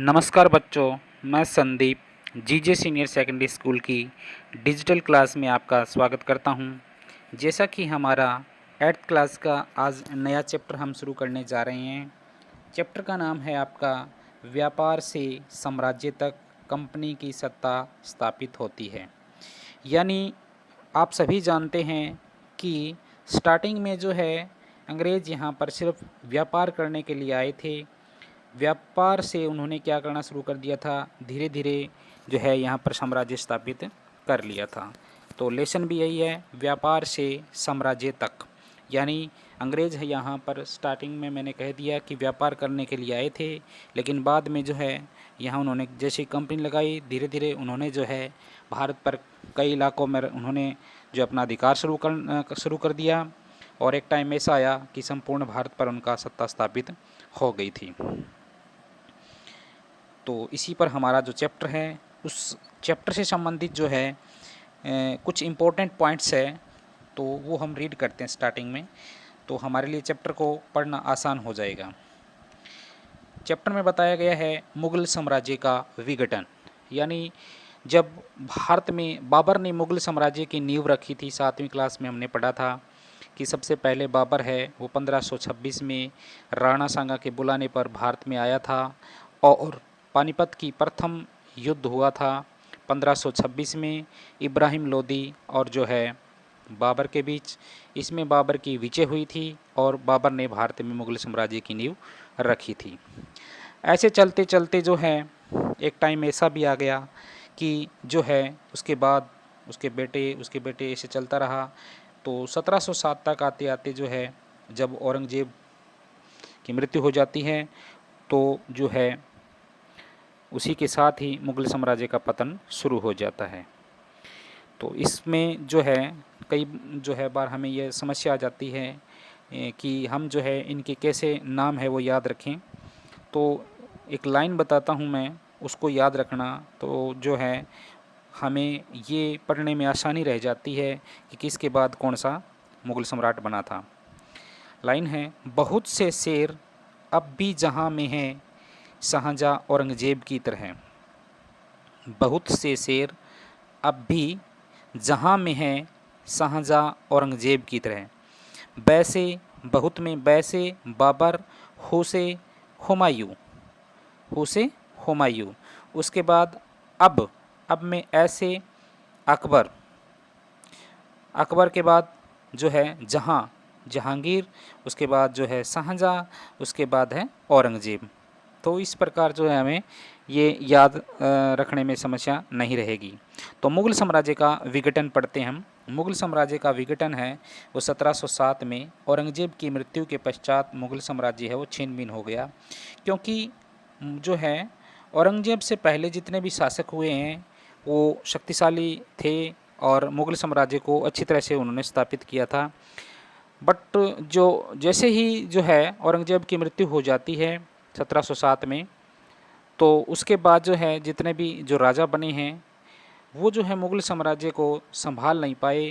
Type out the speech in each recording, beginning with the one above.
नमस्कार बच्चों, मैं संदीप जीजे सीनियर सेकेंडरी स्कूल की डिजिटल क्लास में आपका स्वागत करता हूं। जैसा कि हमारा 8th क्लास का आज नया चैप्टर हम शुरू करने जा रहे हैं। चैप्टर का नाम है आपका व्यापार से साम्राज्य तक कंपनी की सत्ता स्थापित होती है। यानी आप सभी जानते हैं कि स्टार्टिंग में जो है अंग्रेज़ यहाँ पर सिर्फ व्यापार करने के लिए आए थे। व्यापार से उन्होंने क्या करना शुरू कर दिया था, धीरे धीरे जो है यहाँ पर साम्राज्य स्थापित कर लिया था। तो लेसन भी यही है, व्यापार से साम्राज्य तक। यानी अंग्रेज़ है यहाँ पर स्टार्टिंग में मैंने कह दिया कि व्यापार करने के लिए आए थे, लेकिन बाद में जो है यहाँ उन्होंने जैसी कंपनी लगाई, धीरे धीरे उन्होंने जो है भारत पर कई इलाकों में उन्होंने जो अपना अधिकार शुरू कर दिया और एक टाइम ऐसा आया कि संपूर्ण भारत पर उनका सत्ता स्थापित हो गई थी। तो इसी पर हमारा जो चैप्टर है उस चैप्टर से संबंधित जो है कुछ इम्पोर्टेंट पॉइंट्स है, तो वो हम रीड करते हैं स्टार्टिंग में, तो हमारे लिए चैप्टर को पढ़ना आसान हो जाएगा। चैप्टर में बताया गया है मुग़ल साम्राज्य का विघटन। यानी जब भारत में बाबर ने मुग़ल साम्राज्य की नींव रखी थी, 7वीं क्लास में हमने पढ़ा था कि सबसे पहले बाबर है वो 1526 में राणा सांगा के बुलाने पर भारत में आया था और पानीपत की प्रथम युद्ध हुआ था 1526 में इब्राहिम लोदी और जो है बाबर के बीच। इसमें बाबर की विजय हुई थी और बाबर ने भारत में मुग़ल साम्राज्य की नींव रखी थी। ऐसे चलते चलते जो है एक टाइम ऐसा भी आ गया कि जो है उसके बाद उसके बेटे ऐसे चलता रहा। तो 1707 तक आते आते जो है जब औरंगजेब की मृत्यु हो जाती है तो जो है उसी के साथ ही मुग़ल साम्राज्य का पतन शुरू हो जाता है। तो इसमें जो है कई जो है बार हमें यह समस्या आ जाती है कि हम जो है इनके कैसे नाम है वो याद रखें। तो एक लाइन बताता हूँ मैं, उसको याद रखना तो जो है हमें ये पढ़ने में आसानी रह जाती है कि किसके बाद कौन सा मुग़ल सम्राट बना था। लाइन है, बहुत से शेर अब भी जहाँ में हैं शाहजहाँ औरंगजेब की तरह। बहुत से शेर अब भी जहाँ में हैं शाहजहाँ औरंगजेब की तरह। बैसे बहुत में बैसे बाबर हुसे हुमायूं, हुसे हुमायूं। उसके बाद अब में ऐसे अकबर, अकबर के बाद जो है जहाँ जहांगीर, उसके बाद जो है शाहजहाँ, उसके बाद है औरंगजेब। तो इस प्रकार जो है हमें ये याद रखने में समस्या नहीं रहेगी। तो मुग़ल साम्राज्य का विघटन पढ़ते हैं हम। मुग़ल साम्राज्य का विघटन है वो 1707 में औरंगजेब की मृत्यु के पश्चात मुग़ल साम्राज्य है वो छिन्न भिन्न हो गया। क्योंकि जो है औरंगजेब से पहले जितने भी शासक हुए हैं वो शक्तिशाली थे और मुग़ल साम्राज्य को अच्छी तरह से उन्होंने स्थापित किया था। बट जो जैसे ही जो है औरंगजेब की मृत्यु हो जाती है 1707 में, तो उसके बाद जो है जितने भी जो राजा बने हैं वो जो है मुग़ल साम्राज्य को संभाल नहीं पाए।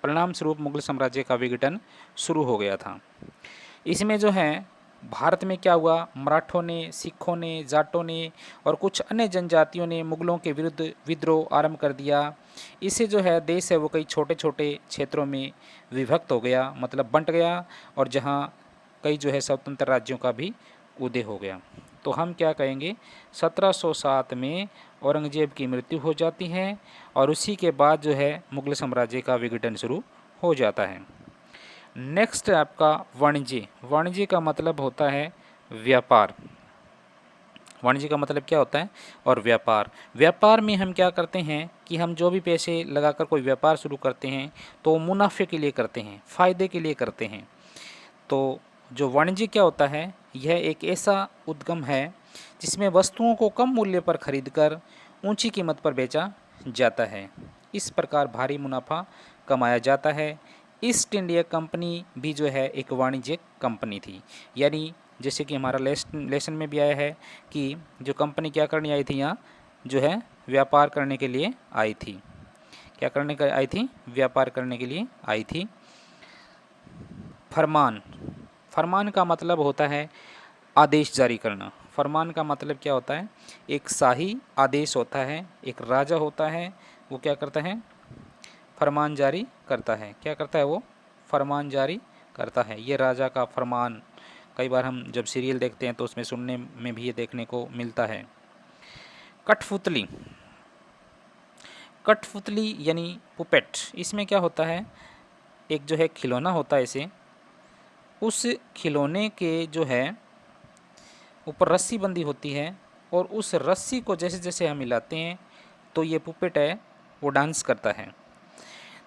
परिणाम स्वरूप मुग़ल साम्राज्य का विघटन शुरू हो गया था। इसमें जो है भारत में क्या हुआ, मराठों ने, सिखों ने, जाटों ने और कुछ अन्य जनजातियों ने मुग़लों के विरुद्ध विद्रोह आरंभ कर दिया। इससे जो है देश है वो कई छोटे छोटे क्षेत्रों में विभक्त हो गया, मतलब बंट गया, और जहाँ कई जो है स्वतंत्र राज्यों का भी उदय हो गया। तो हम क्या कहेंगे, 1707 में औरंगजेब की मृत्यु हो जाती है और उसी के बाद जो है मुग़ल साम्राज्य का विघटन शुरू हो जाता है। नेक्स्ट है आपका वाणिज्य। वाणिज्य का मतलब होता है व्यापार। वाणिज्य का मतलब क्या होता है, और व्यापार। व्यापार में हम क्या करते हैं कि हम जो भी पैसे लगाकर कोई व्यापार शुरू करते हैं तो मुनाफे के लिए करते हैं, फ़ायदे के लिए करते हैं। तो जो वाणिज्य क्या होता है, यह एक ऐसा उद्यम है जिसमें वस्तुओं को कम मूल्य पर खरीदकर ऊंची कीमत पर बेचा जाता है। इस प्रकार भारी मुनाफा कमाया जाता है। ईस्ट इंडिया कंपनी भी जो है एक वाणिज्यिक कंपनी थी। यानी जैसे कि हमारा लेसन में भी आया है कि जो कंपनी क्या करने आई थी, यहाँ जो है व्यापार करने के लिए आई थी। क्या करने का आई थी, व्यापार करने के लिए आई थी। फरमान, फरमान का मतलब होता है आदेश जारी करना। फरमान का मतलब क्या होता है? एक शाही आदेश होता है, एक राजा होता है, वो क्या करता है? फरमान जारी करता है। क्या करता है वो? फरमान जारी करता है। ये राजा का फरमान, कई बार हम जब सीरियल देखते हैं तो उसमें सुनने में भी ये देखने को मिलता है। कठपुतली, कठपुतली यानी पुपेट, इसमें क्या होता है? एक जो है खिलौना होता है इसे, उस खिलौने के जो है ऊपर रस्सी बंधी होती है और उस रस्सी को जैसे जैसे हम हिलाते हैं तो ये पुपेट है वो डांस करता है।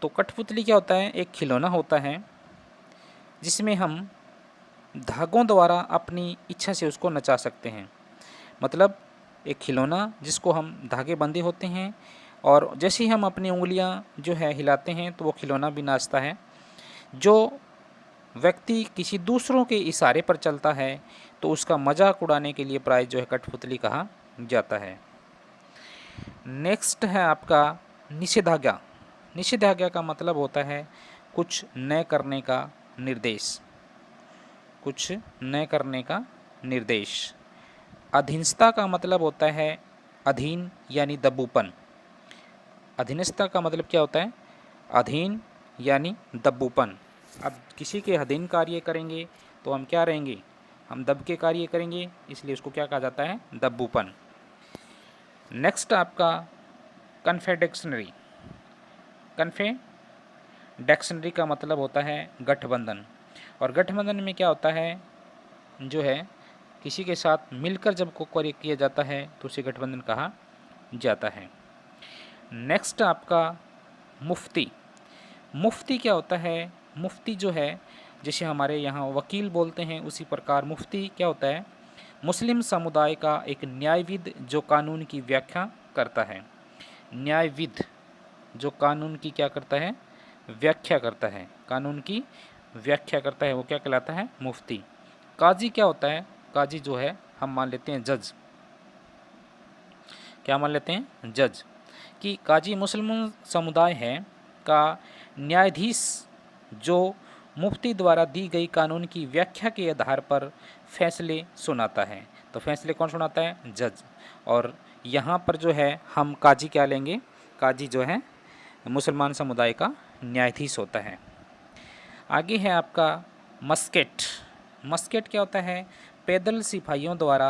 तो कठपुतली क्या होता है? एक खिलौना होता है जिसमें हम धागों द्वारा अपनी इच्छा से उसको नचा सकते हैं। मतलब एक खिलौना जिसको हम धागे बंधे होते हैं और जैसे ही हम अपनी उंगलियां जो है हिलाते हैं तो वो खिलौना भी नाचता है। जो व्यक्ति किसी दूसरों के इशारे पर चलता है तो उसका मजाक उड़ाने के लिए प्राय जो है कठपुतली कहा जाता है। नेक्स्ट है आपका निषेधाज्ञा। निषेधाज्ञा का मतलब होता है कुछ न करने का निर्देश, कुछ न करने का निर्देश। अधीनस्था का मतलब होता है अधीन यानी दब्बूपन। अधीनस्था का मतलब क्या होता है? अधीन यानी दब्बूपन। अब किसी के अधीन कार्य करेंगे तो हम क्या रहेंगे? हम दब के कार्य करेंगे, इसलिए उसको क्या कहा जाता है? दब्बूपन। नेक्स्ट आपका कन्फेडेक्शनरी। कन्फेडेक्शनरी का मतलब होता है गठबंधन। और गठबंधन में क्या होता है? जो है किसी के साथ मिलकर जब को कार्य किया जाता है तो उसे गठबंधन कहा जाता है। नेक्स्ट आपका मुफ्ती। मुफ्ती क्या होता है? मुफ्ती जो है जैसे हमारे यहाँ वकील बोलते हैं उसी प्रकार मुफ्ती क्या होता है? मुस्लिम समुदाय का एक न्यायविद जो कानून की व्याख्या करता है। न्यायविद जो कानून की क्या करता है? व्याख्या करता है, कानून की व्याख्या करता है, वो क्या कहलाता है? मुफ्ती। काजी क्या होता है? काजी जो है हम मान लेते हैं जज। क्या मान लेते हैं? जज। कि काजी मुस्लिम समुदाय है का न्यायाधीश जो मुफ्ती द्वारा दी गई कानून की व्याख्या के आधार पर फैसले सुनाता है। तो फैसले कौन सुनाता है? जज। और यहाँ पर जो है हम काजी क्या लेंगे? काजी जो है मुसलमान समुदाय का न्यायाधीश होता है। आगे है आपका मस्केट। मस्केट क्या होता है? पैदल सिपाहियों द्वारा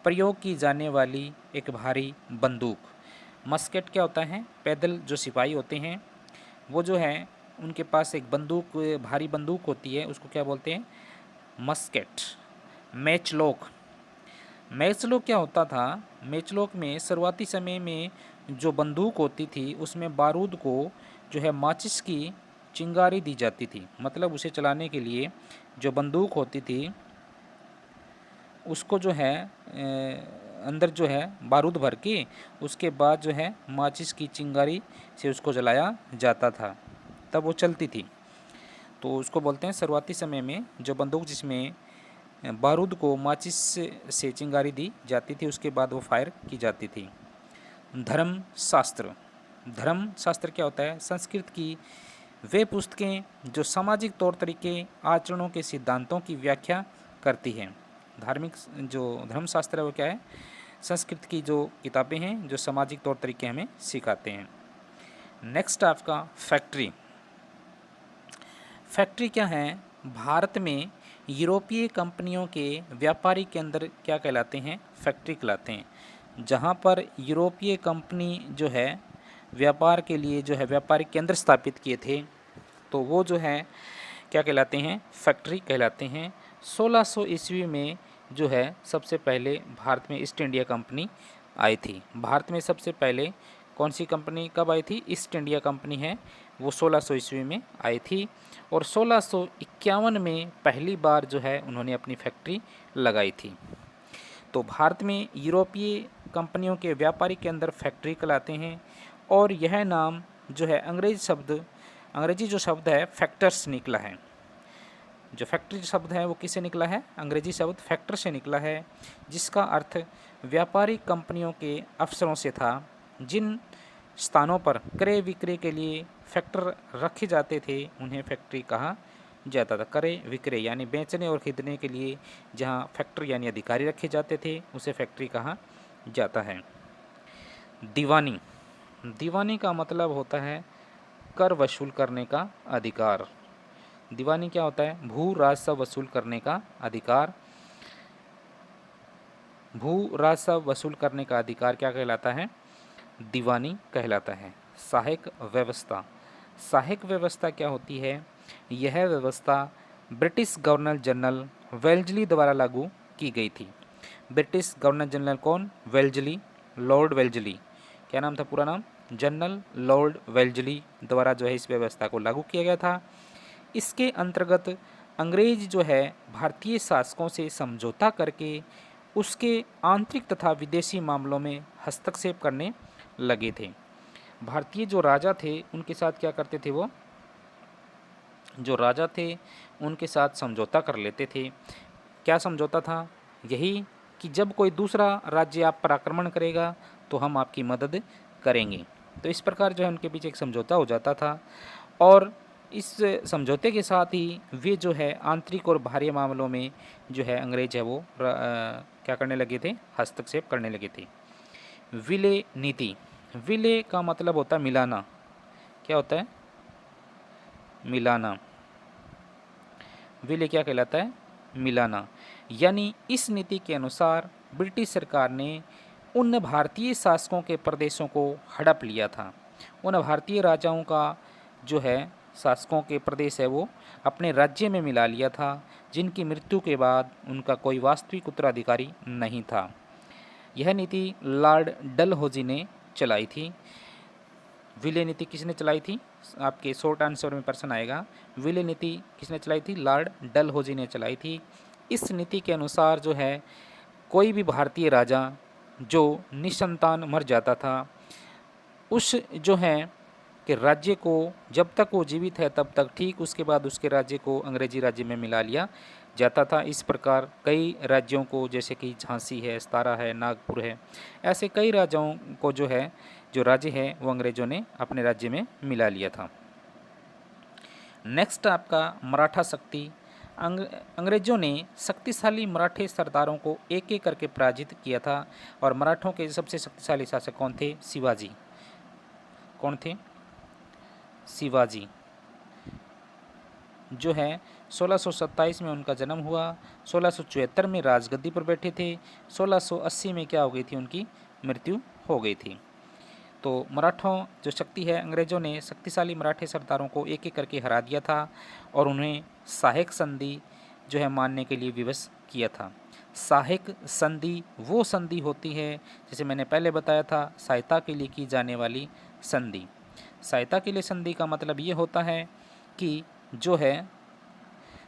प्रयोग की जाने वाली एक भारी बंदूक। मस्केट क्या होता है? पैदल जो सिपाही होते हैं वो जो है उनके पास एक बंदूक, भारी बंदूक होती है, उसको क्या बोलते हैं? मस्केट। मैचलॉक। मैचलॉक क्या होता था? मैचलॉक में शुरुआती समय में जो बंदूक होती थी उसमें बारूद को जो है माचिस की चिंगारी दी जाती थी। मतलब उसे चलाने के लिए जो बंदूक होती थी उसको जो है अंदर जो है बारूद भर के उसके बाद जो है माचिस की चिंगारी से उसको जलाया जाता था, तब वो चलती थी। तो उसको बोलते हैं शुरुआती समय में जो बंदूक जिसमें बारूद को माचिस से चिंगारी दी जाती थी उसके बाद वो फायर की जाती थी। धर्मशास्त्र। धर्मशास्त्र क्या होता है? संस्कृत की वे पुस्तकें जो सामाजिक तौर तरीके, आचरणों के सिद्धांतों की व्याख्या करती हैं। धार्मिक जो धर्मशास्त्र है वो क्या है? संस्कृत की जो किताबें हैं जो सामाजिक तौर तरीके हमें सिखाते हैं। नेक्स्ट आपका फैक्ट्री। फैक्ट्री क्या है? भारत में यूरोपीय कंपनियों के व्यापारी केंद्र क्या कहलाते हैं? फैक्ट्री कहलाते हैं। जहाँ पर यूरोपीय कंपनी जो है व्यापार के लिए जो है व्यापारिक केंद्र स्थापित किए थे तो वो जो है क्या कहलाते हैं? फैक्ट्री कहलाते हैं। 1600 ईस्वी में जो है सबसे पहले भारत में ईस्ट इंडिया कंपनी आई थी। भारत में सबसे पहले कौन सी कंपनी कब आई थी? ईस्ट इंडिया कंपनी है, वो 1600 ईस्वी में आई थी। और 1651 में पहली बार जो है उन्होंने अपनी फैक्ट्री लगाई थी। तो भारत में यूरोपीय कंपनियों के व्यापारिक के अंदर फैक्ट्री कहलाते हैं। और यह नाम जो है अंग्रेजी जो शब्द है फैक्टर्स निकला है। जो फैक्ट्री शब्द है वो किससे निकला है? अंग्रेजी शब्द फैक्टर से निकला है, जिसका अर्थ व्यापारिक कंपनियों के अफसरों से था। जिन स्थानों पर क्रय विक्रय के लिए फैक्टर रखे जाते थे उन्हें फैक्ट्री कहा जाता था। क्रय विक्रय यानी बेचने और खरीदने के लिए जहाँ फैक्ट्री यानी अधिकारी रखे जाते थे उसे फैक्ट्री कहा जाता है। दीवानी, दीवानी का मतलब होता है कर वसूल करने का अधिकार। दीवानी क्या होता है? भू राजस्व वसूल करने का अधिकार। भू राजस्व वसूल करने का अधिकार क्या कहलाता है? दीवानी कहलाता है। सहायक व्यवस्था, सहायक व्यवस्था क्या होती है? यह व्यवस्था ब्रिटिश गवर्नर जनरल वेल्जली द्वारा लागू की गई थी। ब्रिटिश गवर्नर जनरल कौन? वेल्जली, लॉर्ड वेल्जली। क्या नाम था पूरा नाम? जनरल लॉर्ड वेल्जली द्वारा जो है इस व्यवस्था को लागू किया गया था। इसके अंतर्गत अंग्रेज जो है भारतीय शासकों से समझौता करके उसके आंतरिक तथा विदेशी मामलों में हस्तक्षेप करने लगे थे। भारतीय जो राजा थे उनके साथ क्या करते थे? वो जो राजा थे उनके साथ समझौता कर लेते थे। क्या समझौता था? यही कि जब कोई दूसरा राज्य आप पर आक्रमण करेगा तो हम आपकी मदद करेंगे। तो इस प्रकार जो है उनके बीच एक समझौता हो जाता था और इस समझौते के साथ ही वे जो है आंतरिक और बाहरी मामलों में जो है अंग्रेज है वो क्या करने लगे थे? हस्तक्षेप करने लगे थे। विलय नीति, विलय का मतलब होता है मिलाना। क्या होता है? मिलाना। विलय क्या कहलाता है? मिलाना। यानी इस नीति के अनुसार ब्रिटिश सरकार ने उन भारतीय शासकों के प्रदेशों को हड़प लिया था। उन भारतीय राजाओं का जो है शासकों के प्रदेश है वो अपने राज्य में मिला लिया था जिनकी मृत्यु के बाद उनका कोई वास्तविक उत्तराधिकारी नहीं था। यह नीति लॉर्ड डलहौजी ने चलाई थी। विलय नीति किसने चलाई थी? आपके शॉर्ट आंसर में प्रश्न आएगा। विलय नीति किसने चलाई थी? लॉर्ड डलहौजी ने चलाई थी। इस नीति के अनुसार जो है कोई भी भारतीय राजा जो निसंतान मर जाता था उस जो है कि राज्य को जब तक वो जीवित है तब तक ठीक, उसके बाद उसके राज्य को अंग्रेजी राज्य में मिला लिया जाता था। इस प्रकार कई राज्यों को जैसे कि झांसी है, सतारा है, नागपुर है, ऐसे कई राजाओं को जो है जो राज्य है वो अंग्रेजों ने अपने राज्य में मिला लिया था। नेक्स्ट आपका मराठा शक्ति। अंग्रेजों ने शक्तिशाली मराठे सरदारों को एक एक करके पराजित किया था और मराठों के सबसे शक्तिशाली शासक कौन थे? शिवाजी। कौन थे? शिवाजी जो है 1627 में उनका जन्म हुआ, 1674 में राजगद्दी पर बैठे थे, 1680 में क्या हो गई थी? उनकी मृत्यु हो गई थी। तो मराठों जो शक्ति है, अंग्रेजों ने शक्तिशाली मराठे सरदारों को एक एक करके हरा दिया था और उन्हें सहायक संधि जो है मानने के लिए विवश किया था। सहायक संधि वो संधि होती है जैसे मैंने पहले बताया था सहायता के लिए की जाने वाली संधि। सहायता के लिए संधि का मतलब ये होता है कि जो है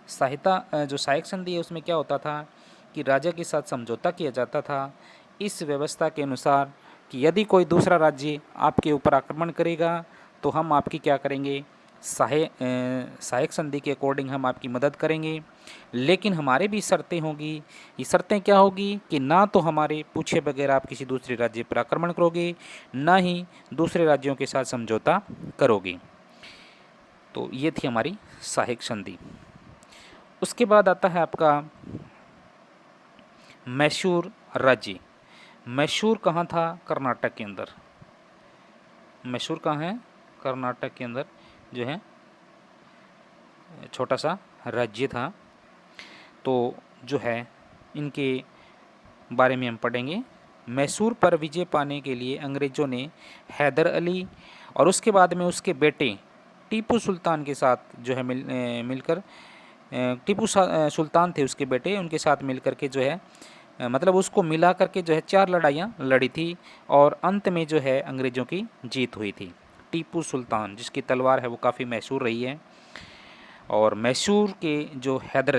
सहायता जो सहायक संधि है उसमें क्या होता था कि राजा के साथ समझौता किया जाता था इस व्यवस्था के अनुसार कि यदि कोई दूसरा राज्य आपके ऊपर आक्रमण करेगा तो हम आपकी क्या करेंगे? सहायक संधि के अकॉर्डिंग हम आपकी मदद करेंगे, लेकिन हमारे भी शर्तें होगी। ये शर्तें क्या होगी कि ना तो हमारे पूछे बगैर आप किसी दूसरे राज्य पर आक्रमण करोगे, ना ही दूसरे राज्यों के साथ समझौता करोगे। तो ये थी हमारी सहायक संधि। उसके बाद आता है आपका मैसूर राज्य। मैसूर कहाँ था? कर्नाटक के अंदर। मैसूर कहाँ है? कर्नाटक के अंदर जो है छोटा सा राज्य था। तो जो है इनके बारे में हम पढ़ेंगे। मैसूर पर विजय पाने के लिए अंग्रेज़ों ने हैदर अली और उसके बाद में उसके बेटे टीपू सुल्तान के साथ जो है मिलकर टीपू सुल्तान थे उसके बेटे, उनके साथ मिलकर के जो है मतलब उसको मिला करके जो है 4 लड़ाइयाँ लड़ी थी और अंत में जो है अंग्रेज़ों की जीत हुई थी। टीपू सुल्तान जिसकी तलवार है वो काफ़ी मशहूर रही है। और मैसूर के जो हैदर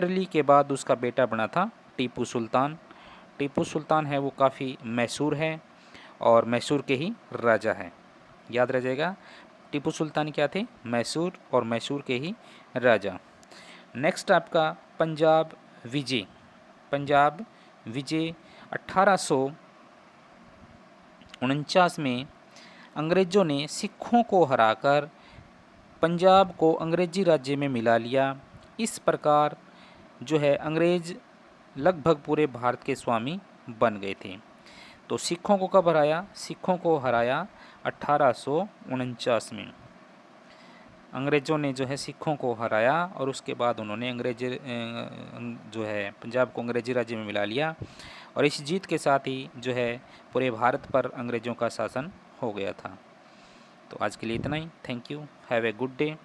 अली के बाद उसका बेटा बना था टीपू सुल्तान। टीपू सुल्तान है वो काफ़ी मशहूर है और मैसूर के ही राजा है, याद रह जाएगा। टीपू सुल्तान क्या थे? मैसूर, और मैसूर के ही राजा। नेक्स्ट आपका पंजाब विजय। पंजाब विजय 1849 में अंग्रेज़ों ने सिखों को हराकर पंजाब को अंग्रेजी राज्य में मिला लिया। इस प्रकार जो है अंग्रेज लगभग पूरे भारत के स्वामी बन गए थे। तो सिखों को कब हराया? सिखों को हराया 1849 में। अंग्रेज़ों ने जो है सिखों को हराया और उसके बाद उन्होंने अंग्रेजी जो है पंजाब को अंग्रेजी राज्य में मिला लिया और इस जीत के साथ ही जो है पूरे भारत पर अंग्रेज़ों का शासन हो गया था। तो आज के लिए इतना ही। Thank you. Have a good day.